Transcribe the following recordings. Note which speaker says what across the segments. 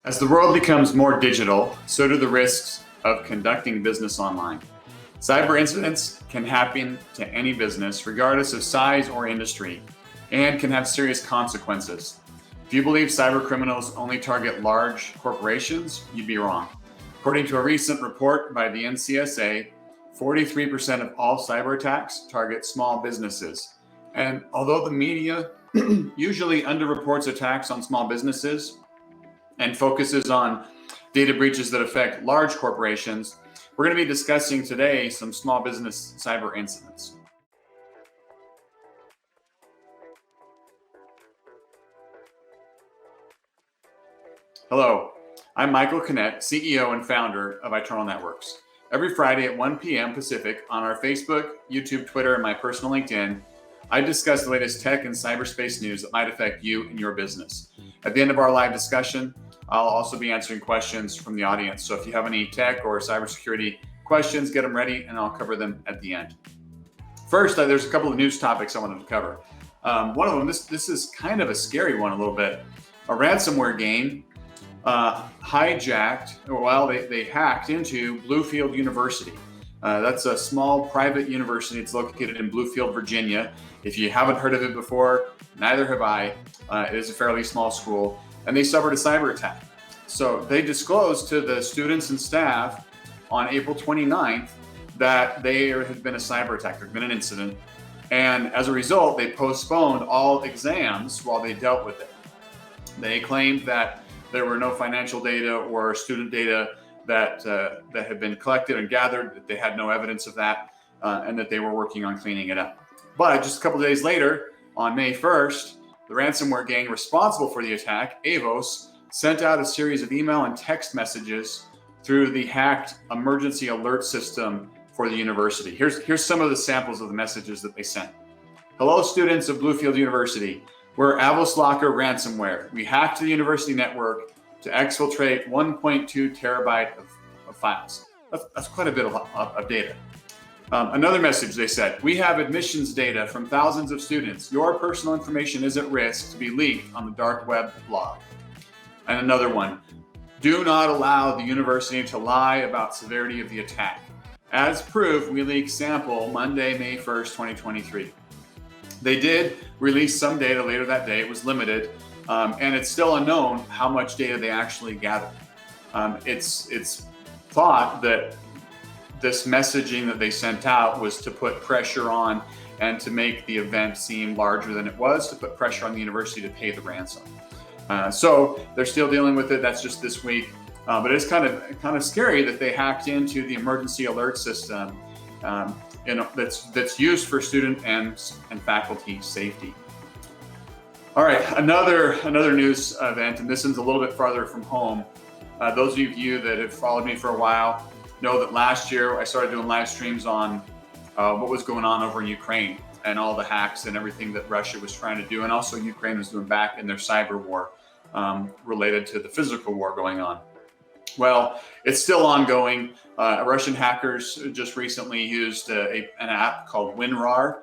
Speaker 1: As the world becomes more digital, so do the risks of conducting business online. Cyber incidents can happen to any business, regardless of size or industry, and can have serious consequences. If you believe cyber criminals only target large corporations, you'd be wrong. According to a recent report by the NCSA, 43% of all cyber attacks target small businesses. And although the media usually underreports attacks on small businesses and focuses on data breaches that affect large corporations, we're going to be discussing today some small business cyber incidents. Hello, I'm Michael Kinnett, CEO and founder of Eternal Networks. Every Friday at 1 p.m. Pacific on our Facebook, YouTube, Twitter, and my personal LinkedIn, I discuss the latest tech and cyberspace news that might affect you and your business. At the end of our live discussion, I'll also be answering questions from the audience. So if you have any tech or cybersecurity questions, get them ready and I'll cover them at the end. First, there's a couple of news topics I wanted to cover. One of them, this is kind of a scary one a little bit. A ransomware gang they hacked into Bluefield University. That's a small private university. It's located in Bluefield, Virginia. If you haven't heard of it before, neither have I. It is a fairly small school, and they suffered a cyber attack. So they disclosed to the students and staff on April 29th that there had been a cyber attack, there had been an incident, and as a result, they postponed all exams while they dealt with it. They claimed that there were no financial data or student data that had been collected and gathered, that they had no evidence of that, and that they were working on cleaning it up. But just a couple of days later, on May 1st, the ransomware gang responsible for the attack, Sophos, sent out a series of email and text messages through the hacked emergency alert system for the university. Here's some of the samples of the messages that they sent. Hello, students of Bluefield University. We're Avoslocker ransomware. We hacked the university network to exfiltrate 1.2 terabyte of files. That's quite a bit of data. Another message they said, we have admissions data from thousands of students. Your personal information is at risk to be leaked on the dark web blog. And another one, do not allow the university to lie about severity of the attack. As proof, we leaked sample Monday, May 1st, 2023. They did release some data later that day. It was limited, and it's still unknown how much data they actually gathered. It's thought that this messaging that they sent out was to put pressure on and to make the event seem larger than it was, to put pressure on the university to pay the ransom. So they're still dealing with it. That's just this week, but it's kind of scary that they hacked into the emergency alert system. That's used for student and faculty safety. All right, another news event, and this one's a little bit farther from home. Those of you that have followed me for a while know that last year I started doing live streams on what was going on over in Ukraine and all the hacks and everything that Russia was trying to do, and also Ukraine was doing back in their cyber war related to the physical war going on. Well, it's still ongoing. Russian hackers just recently used an app called WinRAR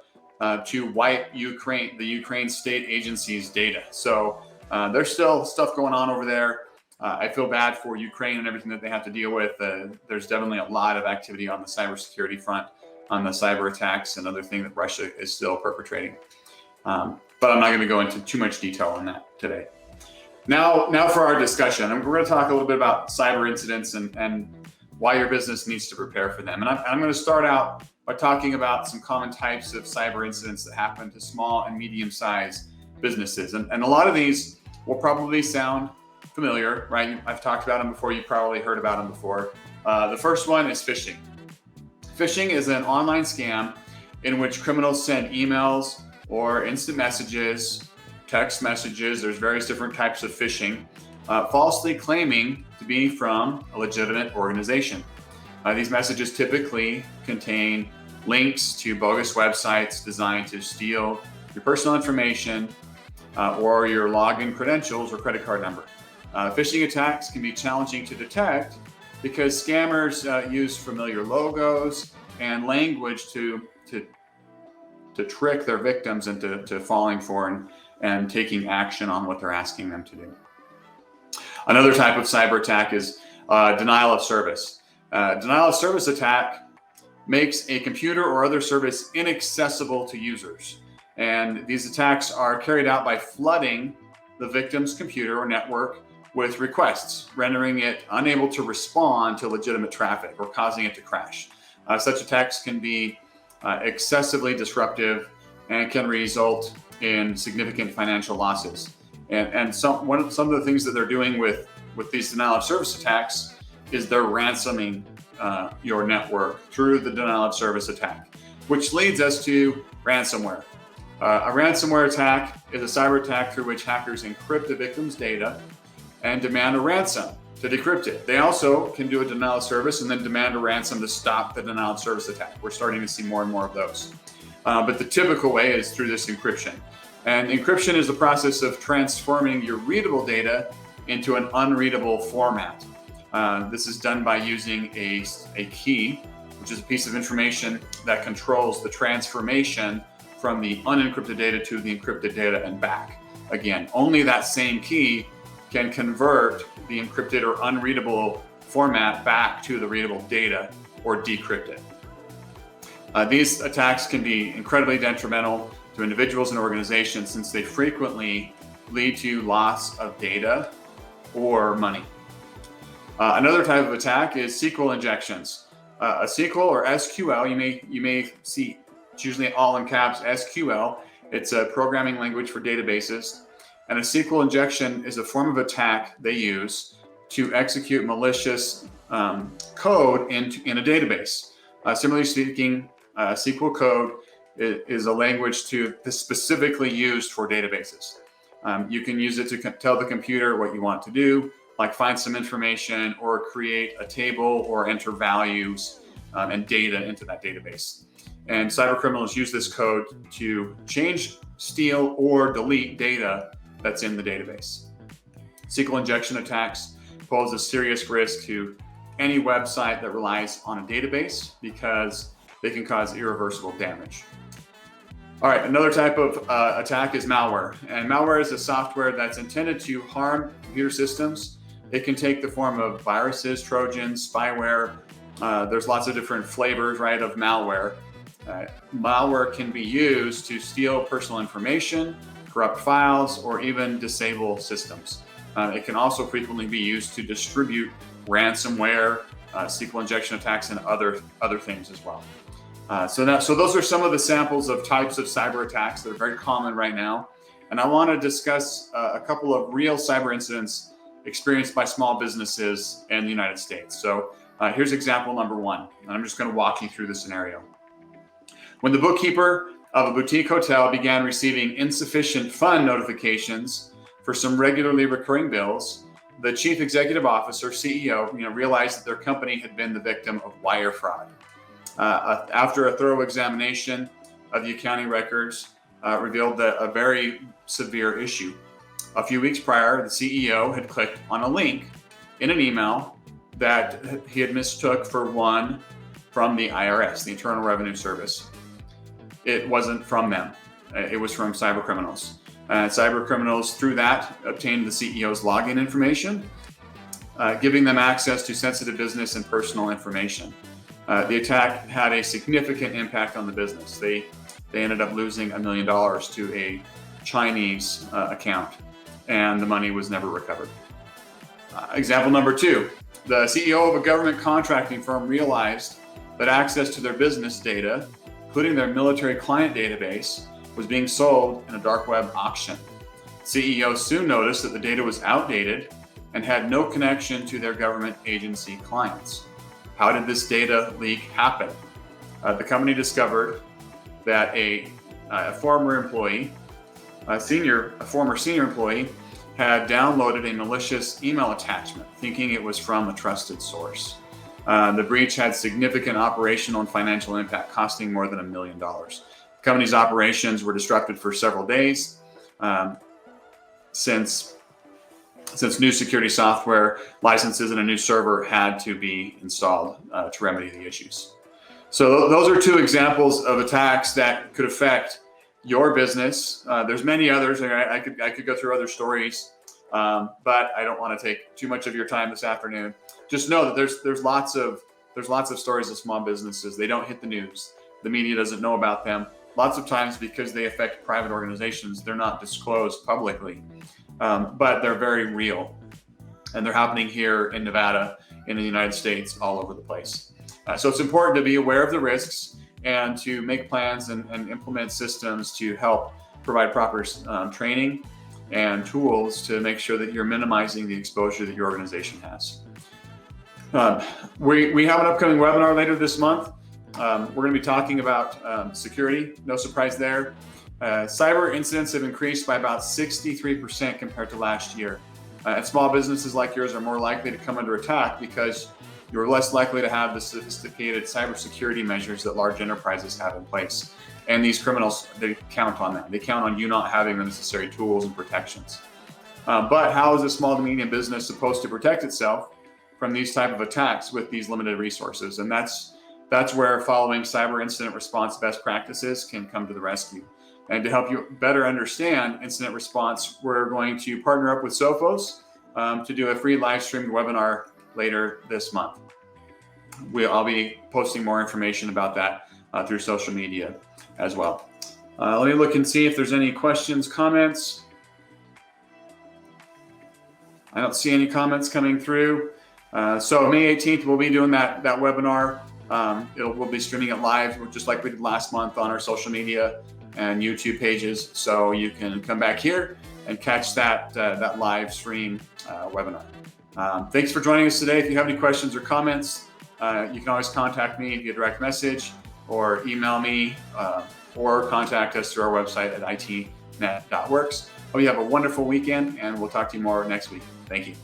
Speaker 1: to wipe the Ukraine state agency's data. So there's still stuff going on over there. I feel bad for Ukraine and everything that they have to deal with. There's definitely a lot of activity on the cybersecurity front, on the cyber attacks and other things that Russia is still perpetrating. But I'm not going to go into too much detail on that today. Now for our discussion, we're going to talk a little bit about cyber incidents and why your business needs to prepare for them. And I'm going to start out by talking about some common types of cyber incidents that happen to small and medium-sized businesses. And a lot of these will probably sound familiar, right? I've talked about them before. You've probably heard about them before. The first one is phishing. Phishing is an online scam in which criminals send emails or instant messages, text messages, there's various different types of phishing, falsely claiming to be from a legitimate organization. These messages typically contain links to bogus websites designed to steal your personal information or your login credentials or credit card number. Phishing attacks can be challenging to detect because scammers use familiar logos and language to trick their victims into falling for and taking action on what they're asking them to do. Another type of cyber attack is denial of service. Denial of service attack makes a computer or other service inaccessible to users. And these attacks are carried out by flooding the victim's computer or network with requests, rendering it unable to respond to legitimate traffic or causing it to crash. Such attacks can be excessively disruptive and can result in significant financial losses. And some of the things that they're doing with these denial of service attacks is they're ransoming your network through the denial of service attack, which leads us to ransomware. A ransomware attack is a cyber attack through which hackers encrypt the victim's data and demand a ransom to decrypt it. They also can do a denial of service and then demand a ransom to stop the denial of service attack. We're starting to see more and more of those. But the typical way is through this encryption. And encryption is the process of transforming your readable data into an unreadable format. This is done by using a key, which is a piece of information that controls the transformation from the unencrypted data to the encrypted data and back. Again, only that same key can convert the encrypted or unreadable format back to the readable data or decrypt it. These attacks can be incredibly detrimental to individuals and organizations since they frequently lead to loss of data or money. Another type of attack is SQL injections. A SQL or SQL, you may see it's usually all in caps, SQL. It's a programming language for databases. And a SQL injection is a form of attack they use to execute malicious code in a database. Similarly speaking, SQL code is a language specifically used for databases. You can use it to tell the computer what you want to do, like find some information or create a table or enter values and data into that database. And cyber criminals use this code to change, steal, or delete data that's in the database. SQL injection attacks pose a serious risk to any website that relies on a database because they can cause irreversible damage. All right, another type of attack is malware. And malware is a software that's intended to harm computer systems. It can take the form of viruses, trojans, spyware. There's lots of different flavors, right, of malware. Malware can be used to steal personal information, corrupt files, or even disable systems. It can also frequently be used to distribute ransomware, SQL injection attacks, and other things as well. So those are some of the samples of types of cyber attacks that are very common right now. And I want to discuss a couple of real cyber incidents experienced by small businesses in the United States. So here's example number one, and I'm just going to walk you through the scenario. When the bookkeeper of a boutique hotel began receiving insufficient fund notifications for some regularly recurring bills, the chief executive officer, CEO, realized that their company had been the victim of wire fraud. After a thorough examination of the accounting records, revealed a very severe issue. A few weeks prior, the CEO had clicked on a link in an email that he had mistook for one from the IRS, the Internal Revenue Service. It wasn't from them. It was from cyber criminals. Cyber criminals, through that, obtained the CEO's login information, giving them access to sensitive business and personal information. The attack had a significant impact on the business. They ended up losing $1 million to a Chinese account, and the money was never recovered. Example number two, the CEO of a government contracting firm realized that access to their business data, including their military client database, was being sold in a dark web auction. CEO soon noticed that the data was outdated and had no connection to their government agency clients. How did this data leak happen? The company discovered that a former senior employee, had downloaded a malicious email attachment, thinking it was from a trusted source. The breach had significant operational and financial impact, costing more than $1 million. The company's operations were disrupted for several days since new security software licenses and a new server had to be installed to remedy the issues. So those are two examples of attacks that could affect your business. There's many others. I could go through other stories, but I don't want to take too much of your time this afternoon. Just know that there's lots of stories of small businesses. They don't hit the news. The media doesn't know about them. Lots of times because they affect private organizations, they're not disclosed publicly, but they're very real, and they're happening here in Nevada, in the United States, all over the place. So it's important to be aware of the risks and to make plans and implement systems to help provide proper training and tools to make sure that you're minimizing the exposure that your organization has. We have an upcoming webinar later this month. We're going to be talking about security. No surprise there. Cyber incidents have increased by about 63% compared to last year. And small businesses like yours are more likely to come under attack because you're less likely to have the sophisticated cybersecurity measures that large enterprises have in place. And these criminals, they count on that. They count on you not having the necessary tools and protections. But how is a small to medium business supposed to protect itself from these type of attacks with these limited resources? And that's where following cyber incident response best practices can come to the rescue. And to help you better understand incident response, we're going to partner up with Sophos to do a free live streamed webinar later this month. I'll be posting more information about that through social media as well. Let me look and see if there's any questions, comments. I don't see any comments coming through. So May 18th, we'll be doing that webinar. We'll be streaming it live, just like we did last month, on our social media and YouTube pages. So you can come back here and catch that live stream webinar. Thanks for joining us today. If you have any questions or comments, you can always contact me via direct message or email me or contact us through our website at itnet.works. Hope you have a wonderful weekend, and we'll talk to you more next week. Thank you.